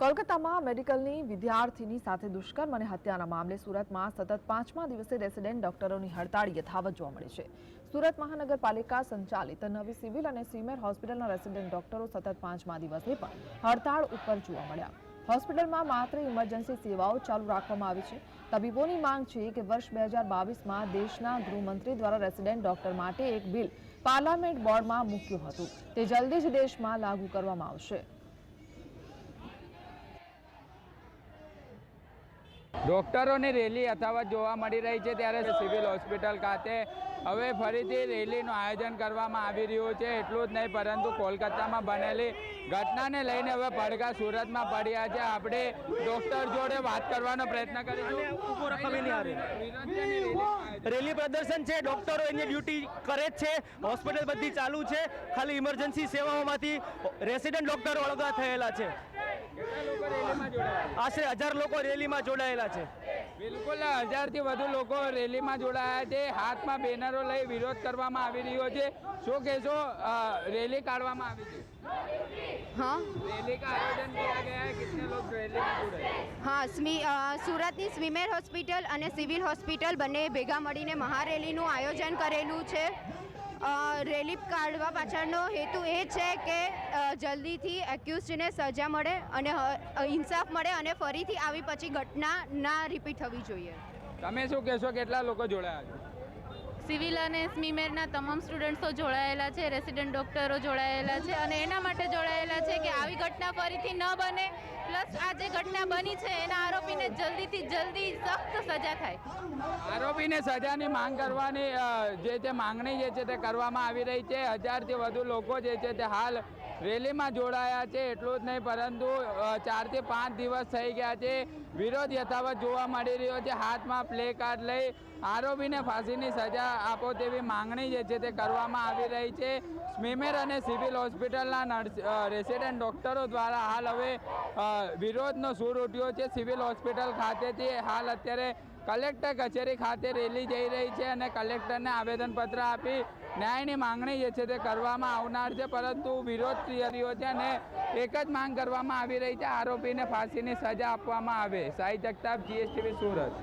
કોલકાતામાં મેડિકલની વિદ્યાર્થીની સાથે દુષ્કર્મ અને હત્યાના મામલે સુરતમાં સતત 5મા દિવસે રેસિડેન્ટ ડોક્ટરોની હડતાળ યથાવત જોવા મળી છે। સુરત મહાનગરપાલિકા સંચાલિત નવી સિવિલ અને સ્વીમેર હોસ્પિટલના રેસિડેન્ટ ડોક્ટરો સતત 5મા દિવસે પણ હડતાળ ઉપર જોવા મળ્યા। હોસ્પિટલમાં માત્ર ઇમરજન્સી સેવાઓ ચાલુ રાખવામાં આવી છે। તબીબોની માંગ છે કે વર્ષ 2022માં દેશના ગૃહમંત્રી દ્વારા રેસિડેન્ટ ડોક્ટર માટે એક બિલ પાર્લામેન્ટ બોર્ડમાં મૂક્યું હતું, તે જલ્દી જ દેશમાં લાગુ કરવામાં આવશે। ડોક્ટરોની રેલી યથાવત જોવા મળી રહી છે, ત્યારે સિવિલ હોસ્પિટલ ખાતે હવે ફરીથી રેલીનું આયોજન કરવામાં આવી રહ્યું છે। એટલું જ નહીં પરંતુ કોલકાતામાં બનેલી ઘટનાને લઈને હવે પડઘા સુરતમાં પડ્યા છે। આપણે ડોક્ટર જોડે વાત કરવાનો પ્રયત્ન કરીશું। રેલી પ્રદર્શન છે, ડોક્ટરો એની ડ્યુટી કરે જ છે, હોસ્પિટલ બધી ચાલુ છે, ખાલી ઇમરજન્સી સેવાઓમાંથી રેસિડેન્ટ ડોક્ટરો અળગા થયેલા છે। આશરે 1000 લોકો રેલીમાં જોડાયેલા છે। બિલકુલ 1000થી વધુ લોકો રેલીમાં જોડાયા છે। હાથમાં બેનરો લઈ વિરોધ કરવામાં આવી રહ્યો છે। શું કહેશો, રેલી કાઢવામાં આવી છે? हाँ, रैली का आयोजन किया गया है, कितने लोग रैली में जुड़े? हाँ, સુરતની સ્વીમેર હોસ્પિટલ અને સિવિલ હોસ્પિટલ બંને ભેગા મળીને મહારેલીનું આયોજન કરેલું છે। રેલી કાઢવા પાછળનો હેતુ એ છે કે જલ્દીથી એક્યુઝડને સજા મળે અને ઇન્સાફ મળે અને ફરીથી આવી પછી ઘટના ના રિપીટ થવી જોઈએ। તમે શું કહેશો, કેટલા લોકો જોડાયા છે? સિવિલ અને સ્વીમેરના તમામ સ્ટુડન્ટ્સો જોડાયેલા છે, રેસિડેન્ટ ડૉક્ટરો જોડાયેલા છે અને એના માટે જોડાયેલા છે કે આવી ઘટના ફરીથી ન બને, પ્લસ આ જે ઘટના બની છે એના આરોપીને જલ્દીથી જલ્દી સખ્ત સજા થાય। આરોપીને સજાની માંગ કરવાની જે માંગણી જે છે તે કરવામાં આવી રહી છે। 1000થી વધુ લોકો જે છે તે હાલ રેલીમાં જોડાયા છે। એટલું જ નહીં પરંતુ 4 થી 5 દિવસ થઈ ગયા છે, વિરોધ યથાવત જોવા મળી રહ્યો છે। હાથમાં પ્લે કાર્ડ લઈ આરોપીને ફાંસીની સજા આપો તેવી માંગણી જે છે તે કરવામાં આવી રહી છે। સ્વીમેર અને સિવિલ હોસ્પિટલના રેસિડેન્ટ ડોક્ટરો દ્વારા હાલ હવે વિરોધનો સૂર ઉઠ્યો છે। સિવિલ હોસ્પિટલ ખાતેથી હાલ અત્યારે કલેક્ટર કચેરી ખાતે રેલી જઈ રહી છે અને કલેક્ટરને આવેદનપત્ર આપી ન્યાયની માંગણી જે છે તે કરવામાં આવનાર છે, પરંતુ વિરોધ થઈ રહ્યો છે અને એક જ માંગ કરવામાં આવી રહી છે, આરોપીને ફાંસીની સજા આપવામાં આવે। સાહિલ જગતાપ, GSTV સુરત।